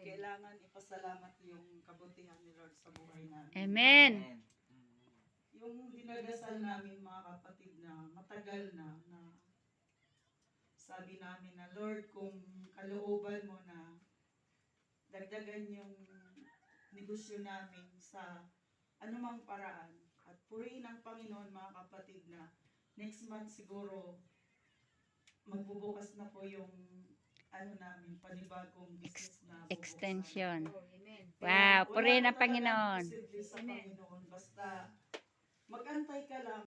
kailangan ipasalamat yung kabutihan ni Lord sa buhay namin. Amen. Yung dinadasal namin mga kapatid na matagal na sabi namin na Lord, kung kalooban mo na dagdagan yung negosyo namin sa anumang paraan at purihin ang Panginoon mga kapatid na next month siguro magbubukas na po yung namin, panibagong business na bubuksan. Extension. Amen. Wow, Wala purihin ang talagang Panginoon. imposible sa Panginoon. Basta mag-antay ka lang.